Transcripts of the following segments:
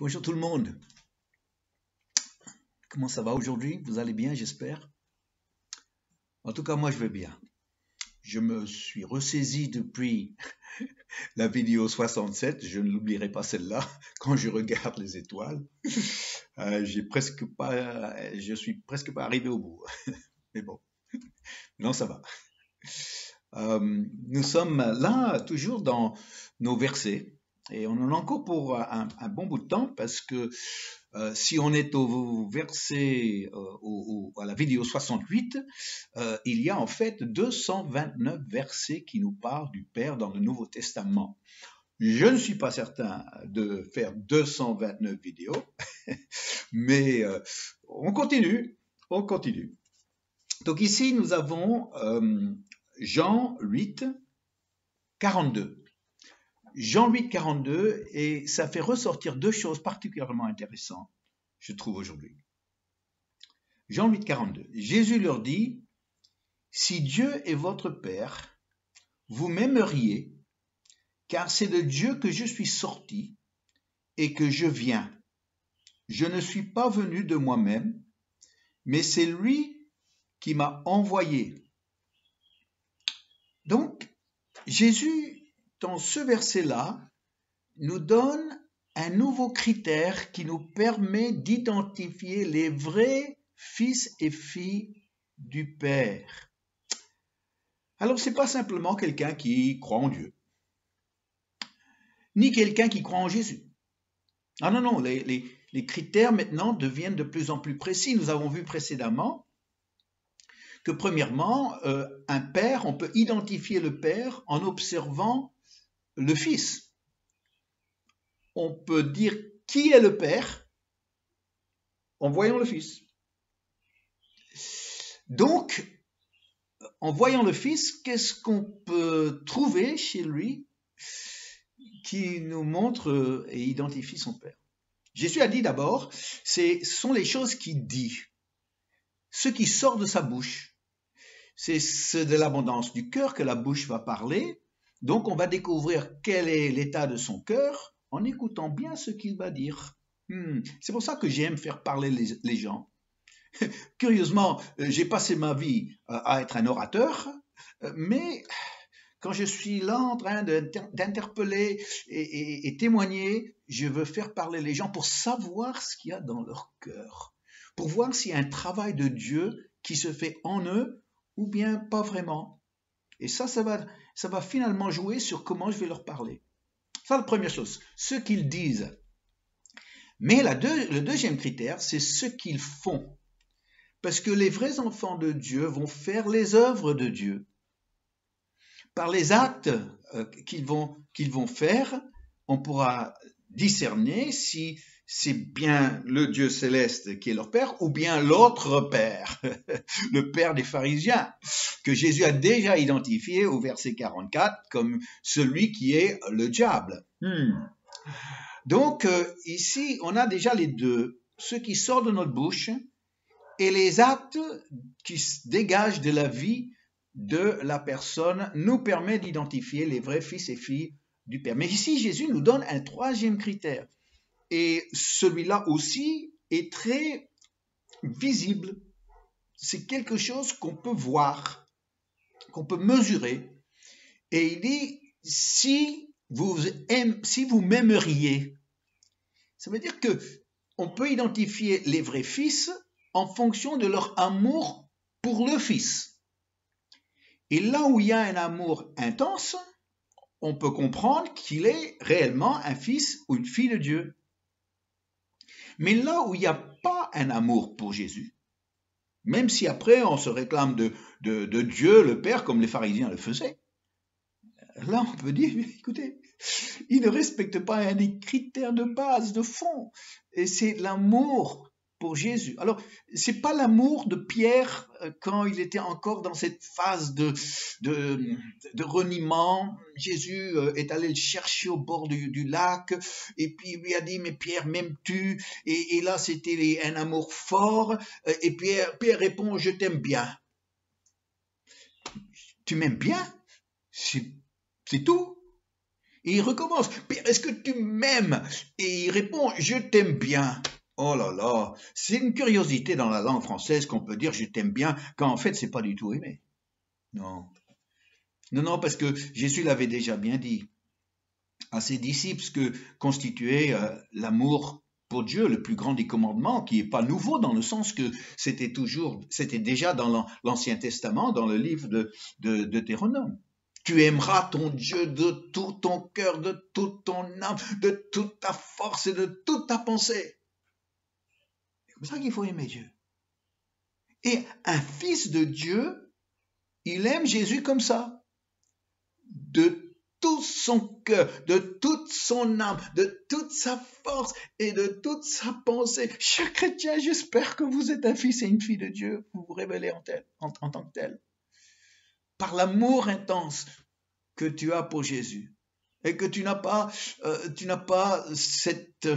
Bonjour tout le monde. Comment ça va aujourd'hui? Vous allez bien, j'espère. En tout cas, moi, je vais bien. Je me suis ressaisi depuis la vidéo 67. Je ne l'oublierai pas celle-là quand je regarde les étoiles. Je suis presque pas arrivé au bout. Mais bon, non, ça va. Nous sommes là toujours dans nos versets et on en a encore pour un bon bout de temps parce que si on est au verset, à la vidéo 68, il y a en fait 229 versets qui nous parlent du Père dans le Nouveau Testament. Je ne suis pas certain de faire 229 vidéos, mais on continue. Donc ici, nous avons Jean 8, 42. Jean 8, 42, et ça fait ressortir deux choses particulièrement intéressantes, je trouve, aujourd'hui. Jean 8, 42. Jésus leur dit, « Si Dieu est votre Père, vous m'aimeriez, car c'est de Dieu que je suis sorti et que je viens. Je ne suis pas venu de moi-même, mais c'est lui qui m'a envoyé. » Donc, Jésus, dans ce verset-là, nous donne un nouveau critère qui nous permet d'identifier les vrais fils et filles du Père. Alors, ce n'est pas simplement quelqu'un qui croit en Dieu, ni quelqu'un qui croit en Jésus. Ah non, les critères maintenant deviennent de plus en plus précis. Nous avons vu précédemment que premièrement, un père, on peut identifier le père en observant le fils. On peut dire qui est le père en voyant le fils. Donc, en voyant le fils, qu'est-ce qu'on peut trouver chez lui qui nous montre et identifie son père? Jésus a dit d'abord, ce sont les choses qu'il dit, ce qui sort de sa bouche. C'est de l'abondance du cœur que la bouche va parler. Donc, on va découvrir quel est l'état de son cœur en écoutant bien ce qu'il va dire. C'est pour ça que j'aime faire parler les gens. Curieusement, j'ai passé ma vie à être un orateur, mais quand je suis là en train d'interpeller et témoigner, je veux faire parler les gens pour savoir ce qu'il y a dans leur cœur, pour voir s'il y a un travail de Dieu qui se fait en eux ou bien pas vraiment. Et ça va finalement jouer sur comment je vais leur parler. Ça, la première chose, ce qu'ils disent. Mais le deuxième critère, c'est ce qu'ils font. Parce que les vrais enfants de Dieu vont faire les œuvres de Dieu. Par les actes qu'ils vont faire, on pourra discerner si c'est bien le Dieu céleste qui est leur Père ou bien l'autre Père, le Père des pharisiens, que Jésus a déjà identifié au verset 44 comme celui qui est le diable. Donc ici, on a déjà les deux, ce qui sort de notre bouche et les actes qui se dégagent de la vie de la personne nous permet d'identifier les vrais fils et filles du Père. Mais ici, Jésus nous donne un troisième critère. Et celui-là aussi est très visible. C'est quelque chose qu'on peut voir, qu'on peut mesurer. Et il dit, si vous m'aimeriez, ça veut dire qu'on peut identifier les vrais fils en fonction de leur amour pour le Fils. Et là où il y a un amour intense, on peut comprendre qu'il est réellement un fils ou une fille de Dieu. Mais là où il n'y a pas un amour pour Jésus, même si après on se réclame de Dieu, le Père, comme les pharisiens le faisaient, là on peut dire, écoutez, il ne respecte pas un des critères de base, de fond, et c'est l'amour pour Jésus. Alors, c'est pas l'amour de Pierre quand il était encore dans cette phase de reniement. Jésus est allé le chercher au bord du lac et puis il lui a dit, mais Pierre, m'aimes-tu? Et là, c'était un amour fort. Et Pierre répond, je t'aime bien. Tu m'aimes bien? C'est tout. Et il recommence. Pierre, est-ce que tu m'aimes? Et il répond, je t'aime bien. Oh là là, c'est une curiosité dans la langue française qu'on peut dire je t'aime bien, quand en fait c'est pas du tout aimer. Non. Non, non, parce que Jésus l'avait déjà bien dit à ses disciples ce que constituait l'amour pour Dieu, le plus grand des commandements, qui n'est pas nouveau dans le sens que c'était déjà dans l'Ancien Testament, dans le livre de Deutéronome. Tu aimeras ton Dieu de tout ton cœur, de toute ton âme, de toute ta force et de toute ta pensée. C'est comme ça qu'il faut aimer Dieu. Et un fils de Dieu, il aime Jésus comme ça, de tout son cœur, de toute son âme, de toute sa force et de toute sa pensée. Cher chrétien, j'espère que vous êtes un fils et une fille de Dieu, vous vous révélez en tant que tel. Par l'amour intense que tu as pour Jésus. Et que tu n'as pas cette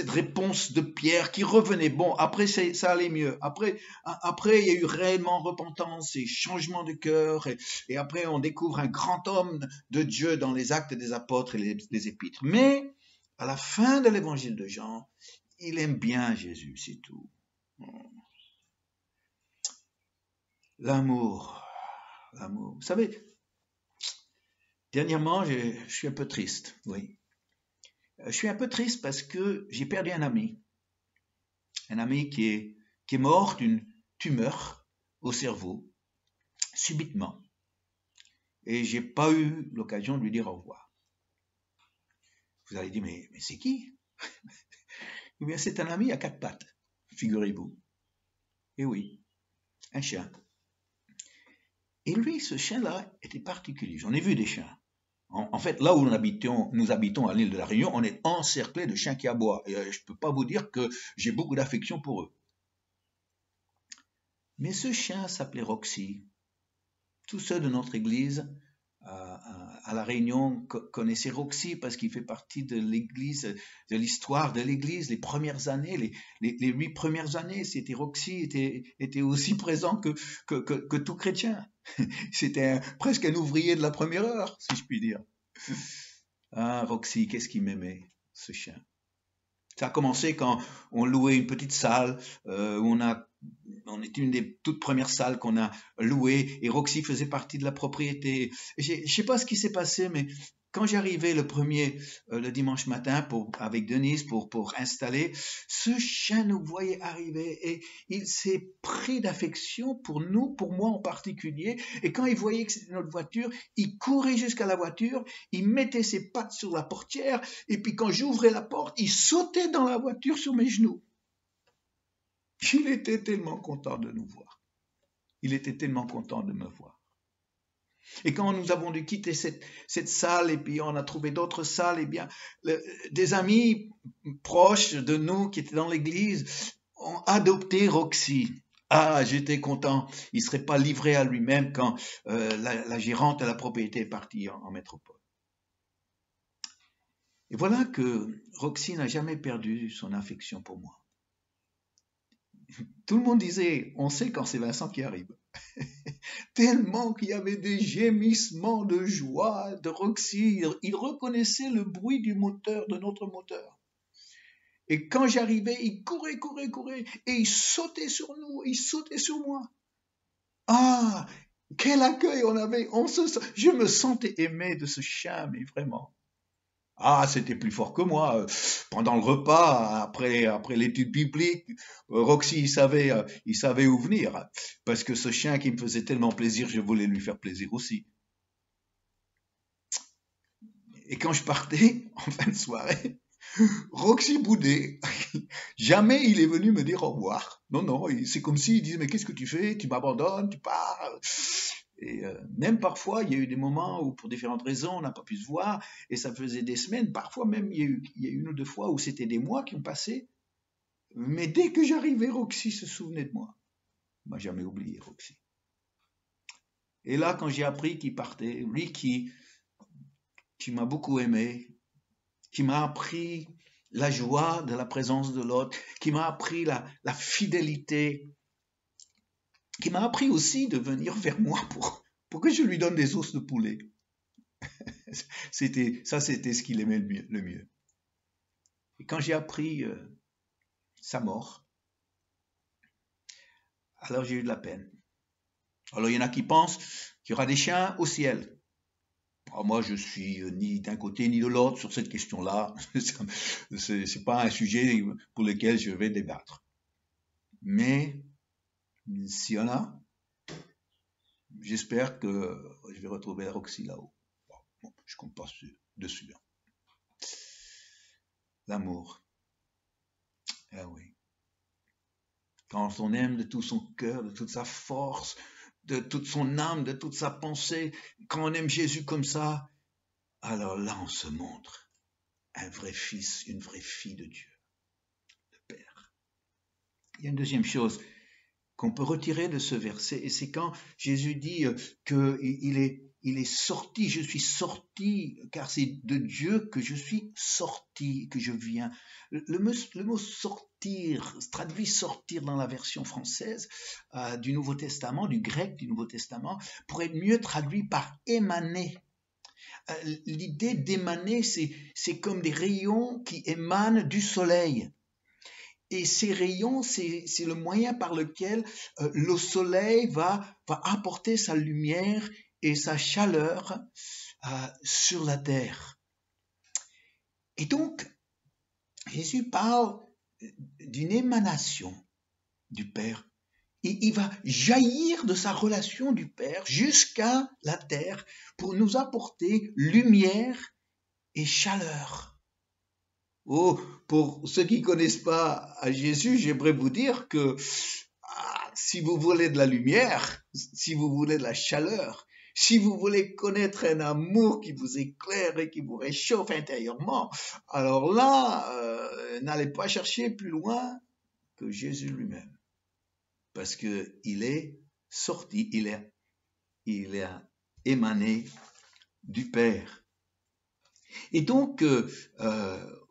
réponse de Pierre qui revenait. Bon, après ça allait mieux. Après il y a eu réellement repentance et changement de cœur. Et après on découvre un grand homme de Dieu dans les Actes des Apôtres et les Épîtres. Mais à la fin de l'évangile de Jean, il aime bien Jésus, c'est tout. L'amour. Vous savez, dernièrement, je suis un peu triste, oui. Je suis un peu triste parce que j'ai perdu un ami qui est mort d'une tumeur au cerveau, subitement. Et j'ai pas eu l'occasion de lui dire au revoir. Vous allez dire, mais c'est qui? Eh bien, c'est un ami à 4 pattes, figurez-vous. Et oui, un chien. Et lui, ce chien-là, était particulier. J'en ai vu des chiens. En fait, là où nous habitons à l'île de la Réunion, on est encerclé de chiens qui aboient. Et je ne peux pas vous dire que j'ai beaucoup d'affection pour eux. Mais ce chien s'appelait Roxy. Tous ceux de notre église à la Réunion connaissaient Roxy parce qu'il fait partie de l'église, de l'histoire de l'église, les premières années, les 8 premières années, c'était Roxy était aussi présent que tout chrétien. C'était presque un ouvrier de la première heure, si je puis dire. Ah, Roxy, qu'est-ce qu'il m'aimait, ce chien. Ça a commencé quand on louait une petite salle, où on était une des toutes premières salles qu'on a louées, et Roxy faisait partie de la propriété. Je ne sais pas ce qui s'est passé, mais quand j'arrivais le dimanche matin avec Denise pour installer, ce chien nous voyait arriver et il s'est pris d'affection pour nous, pour moi en particulier. Et quand il voyait que c'était notre voiture, il courait jusqu'à la voiture, il mettait ses pattes sur la portière et puis quand j'ouvrais la porte, il sautait dans la voiture sur mes genoux. Il était tellement content de nous voir. Il était tellement content de me voir. Et quand nous avons dû quitter cette salle et puis on a trouvé d'autres salles, eh bien, des amis proches de nous qui étaient dans l'église ont adopté Roxy. Ah, j'étais content. Il ne serait pas livré à lui-même quand la gérante de la propriété est partie en métropole. Et voilà que Roxy n'a jamais perdu son affection pour moi. Tout le monde disait, on sait quand c'est Vincent qui arrive. Tellement qu'il y avait des gémissements de joie de Roxy. Il reconnaissait le bruit du moteur, de notre moteur. Et quand j'arrivais, il courait, et il sautait sur nous, il sautait sur moi. Ah, quel accueil on avait. Je me sentais aimé de ce chien, mais vraiment. Ah, c'était plus fort que moi. Pendant le repas, après l'étude biblique, Roxy, il savait où venir. Parce que ce chien qui me faisait tellement plaisir, je voulais lui faire plaisir aussi. Et quand je partais, en fin de soirée, Roxy boudait. Jamais il est venu me dire au revoir. Non, c'est comme s'il disait, mais qu'est-ce que tu fais? Tu m'abandonnes, tu pars. Et même parfois, il y a eu des moments où, pour différentes raisons, on n'a pas pu se voir, et ça faisait des semaines. Parfois même, il y a eu une ou deux fois où c'était des mois qui ont passé. Mais dès que j'arrivais, Roxy se souvenait de moi. Il m'a jamais oublié, Roxy. Et là, quand j'ai appris qu'il partait, lui qui m'a beaucoup aimé, qui m'a appris la joie de la présence de l'autre, qui m'a appris la fidélité, qui m'a appris aussi de venir vers moi pour que je lui donne des os de poulet. C'était ce qu'il aimait le mieux. Et quand j'ai appris sa mort, alors j'ai eu de la peine. Alors il y en a qui pensent qu'il y aura des chiens au ciel. Alors moi, je suis ni d'un côté ni de l'autre sur cette question-là. C'est pas un sujet pour lequel je vais débattre. Mais s'il y en a, j'espère que je vais retrouver Roxy là-haut. Bon, je compte pas dessus. L'amour. Ah oui. Quand on aime de tout son cœur, de toute sa force, de toute son âme, de toute sa pensée, quand on aime Jésus comme ça, alors là on se montre un vrai fils, une vraie fille de Dieu, de Père. Il y a une deuxième chose qu'on peut retirer de ce verset, et c'est quand Jésus dit qu'il est sorti, je suis sorti, car c'est de Dieu que je suis sorti, que je viens. Le mot sortir, traduit sortir dans la version française du Nouveau Testament, du grec du Nouveau Testament, pourrait être mieux traduit par émaner. L'idée d'émaner, c'est comme des rayons qui émanent du soleil. Et ces rayons, c'est le moyen par lequel le soleil va apporter sa lumière et sa chaleur sur la terre. Et donc, Jésus parle d'une émanation du Père. Et il va jaillir de sa relation du Père jusqu'à la terre pour nous apporter lumière et chaleur. Oh, pour ceux qui ne connaissent pas à Jésus, j'aimerais vous dire que si vous voulez de la lumière, si vous voulez de la chaleur, si vous voulez connaître un amour qui vous éclaire et qui vous réchauffe intérieurement, alors là, n'allez pas chercher plus loin que Jésus lui-même. Parce qu'il est sorti, il est émané du Père. Et donc,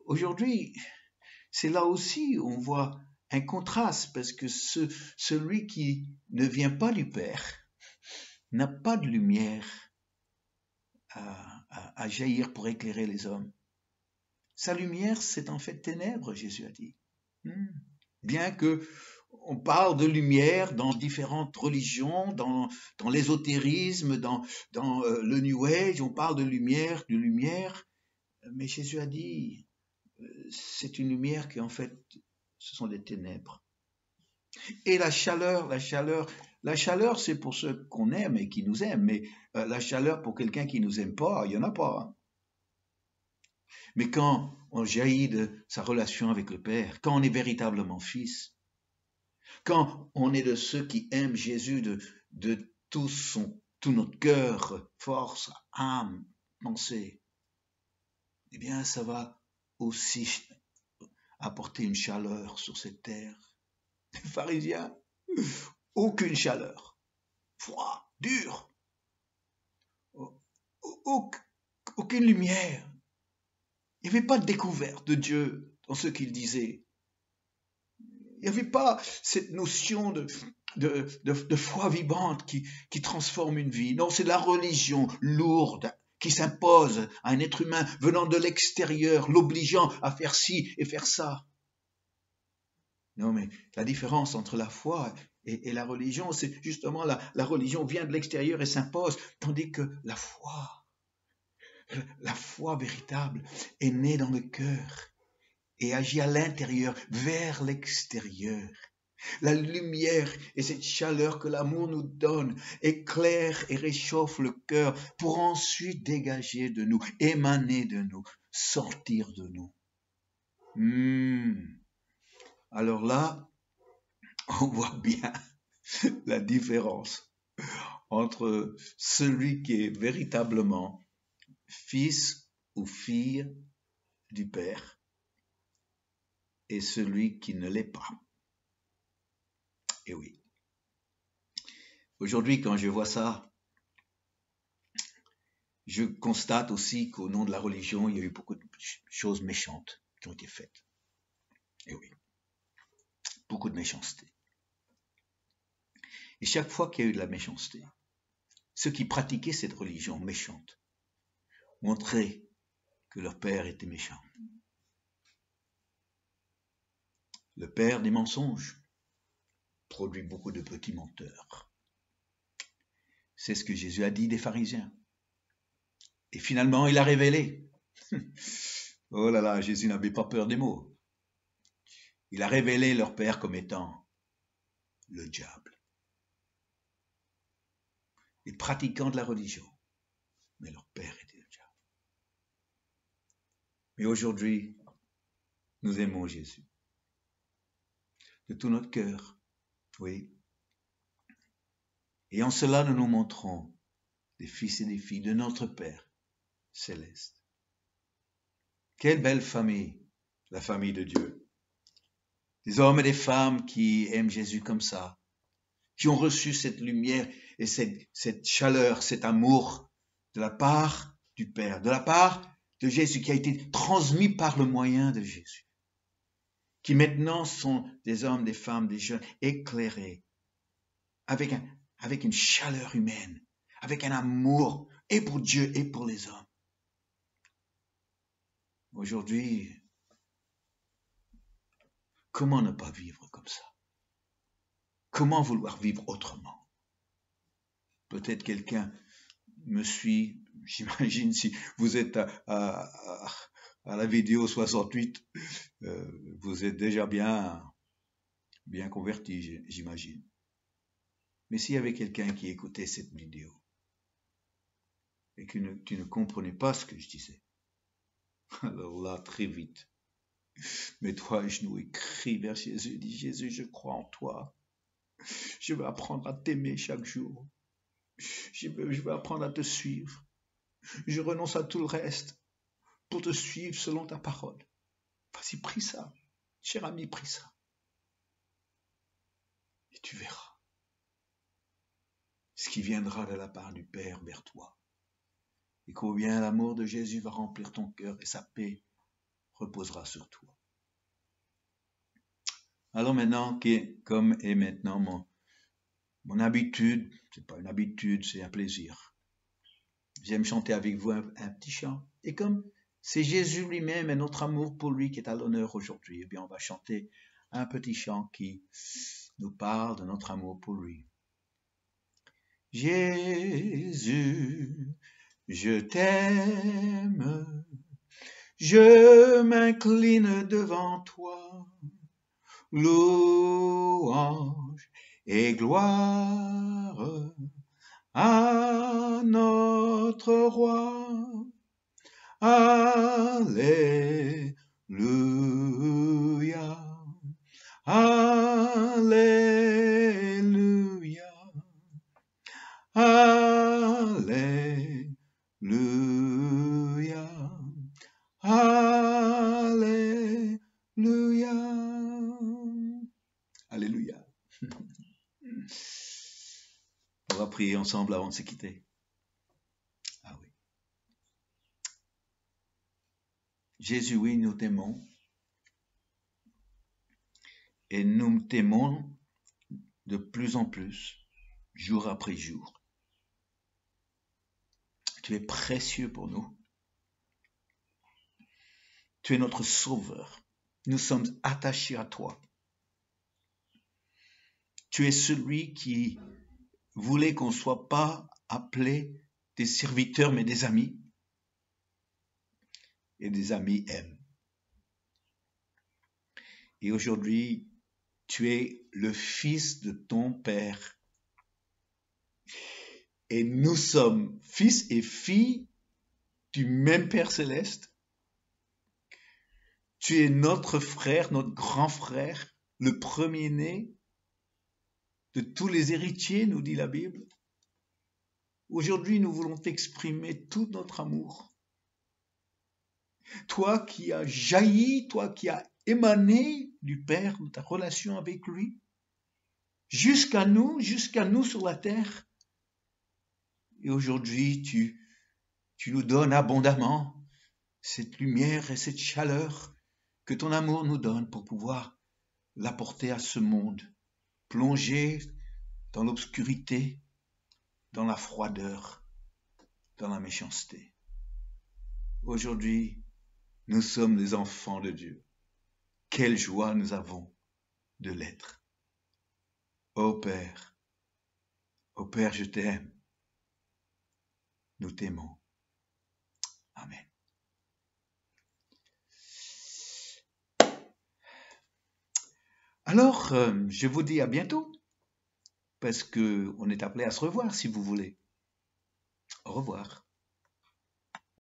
aujourd'hui, c'est là aussi où on voit un contraste, parce que celui qui ne vient pas du Père n'a pas de lumière à jaillir pour éclairer les hommes. Sa lumière, c'est en fait ténèbres, Jésus a dit. Bien que on parle de lumière dans différentes religions, dans l'ésotérisme, dans le New Age, on parle de lumière, mais Jésus a dit, c'est une lumière qui en fait, ce sont des ténèbres. Et la chaleur, c'est pour ceux qu'on aime et qui nous aiment, mais la chaleur pour quelqu'un qui nous aime pas, il n'y en a pas. Hein. Mais quand on jaillit de sa relation avec le Père, quand on est véritablement fils, quand on est de ceux qui aiment Jésus de tout notre cœur, force, âme, pensée, eh bien ça va aussi apporter une chaleur sur cette terre. Les pharisiens, aucune chaleur, froid, dur, aucune lumière. Il n'y avait pas de découverte de Dieu dans ce qu'il disait. Il n'y avait pas cette notion de foi vivante qui transforme une vie. Non, c'est la religion lourde qui s'impose à un être humain venant de l'extérieur, l'obligeant à faire ci et faire ça. Non, mais la différence entre la foi et la religion, c'est justement la religion vient de l'extérieur et s'impose, tandis que la foi véritable est née dans le cœur et agit à l'intérieur, vers l'extérieur. La lumière et cette chaleur que l'amour nous donne éclaire et réchauffe le cœur pour ensuite dégager de nous, émaner de nous, sortir de nous. Alors là, on voit bien la différence entre celui qui est véritablement fils ou fille du Père et celui qui ne l'est pas. Et oui. Aujourd'hui, quand je vois ça, je constate aussi qu'au nom de la religion, il y a eu beaucoup de choses méchantes qui ont été faites. Et oui. Beaucoup de méchanceté. Et chaque fois qu'il y a eu de la méchanceté, ceux qui pratiquaient cette religion méchante montrer que leur père était méchant. Le père des mensonges produit beaucoup de petits menteurs. C'est ce que Jésus a dit des pharisiens. Et finalement, il a révélé. Oh là là, Jésus n'avait pas peur des mots. Il a révélé leur père comme étant le diable. Les pratiquants de la religion. Mais leur père était le diable. Mais aujourd'hui, nous aimons Jésus. De tout notre cœur. Oui. Et en cela, nous nous montrons des fils et des filles de notre Père céleste. Quelle belle famille, la famille de Dieu. Des hommes et des femmes qui aiment Jésus comme ça, qui ont reçu cette lumière et cette chaleur, cet amour de la part du Père, de la part de Jésus, qui a été transmis par le moyen de Jésus, qui maintenant sont des hommes, des femmes, des jeunes éclairés, avec une chaleur humaine, avec un amour et pour Dieu et pour les hommes. Aujourd'hui, comment ne pas vivre comme ça? Comment vouloir vivre autrement? Peut-être quelqu'un me suit, j'imagine si vous êtes à la vidéo 68, vous êtes déjà bien converti, j'imagine. Mais s'il y avait quelqu'un qui écoutait cette vidéo et qui ne comprenait pas ce que je disais, alors là, très vite, mets-toi à genoux et crie vers Jésus. Dis, Jésus, je crois en toi. Je veux apprendre à t'aimer chaque jour. Je veux apprendre à te suivre. Je renonce à tout le reste pour te suivre selon ta parole. Vas-y, prie ça. Cher ami, prie ça. Et tu verras ce qui viendra de la part du Père vers toi. Et combien l'amour de Jésus va remplir ton cœur et sa paix reposera sur toi. Alors maintenant, comme est maintenant mon habitude, c'est pas une habitude, c'est un plaisir. J'aime chanter avec vous un petit chant. Et comme c'est Jésus lui-même et notre amour pour lui qui est à l'honneur aujourd'hui, eh bien on va chanter un petit chant qui nous parle de notre amour pour lui. Jésus, je t'aime, je m'incline devant toi, louange et gloire à notre roi. Alléluia, alléluia, alléluia, alléluia, alléluia. On va prier ensemble avant de se quitter. Ah oui. Jésus, oui, nous t'aimons. Et nous t'aimons de plus en plus, jour après jour. Tu es précieux pour nous. Tu es notre sauveur. Nous sommes attachés à toi. Tu es celui qui voulait qu'on ne soit pas appelés des serviteurs, mais des amis. Et des amis aiment. Et aujourd'hui, tu es le fils de ton Père. Et nous sommes fils et filles du même Père céleste. Tu es notre frère, notre grand frère, le premier-né de tous les héritiers, nous dit la Bible. Aujourd'hui, nous voulons t'exprimer tout notre amour. Toi qui as jailli, toi qui as émané du Père, de ta relation avec lui, jusqu'à nous sur la terre. Et aujourd'hui, tu nous donnes abondamment cette lumière et cette chaleur que ton amour nous donne pour pouvoir l'apporter à ce monde, plongé dans l'obscurité, dans la froideur, dans la méchanceté. aujourd'hui, nous sommes des enfants de Dieu. Quelle joie nous avons de l'être. Ô Père, je t'aime. Nous t'aimons. Amen. Alors, je vous dis à bientôt, parce qu'on est appelé à se revoir si vous voulez. Au revoir.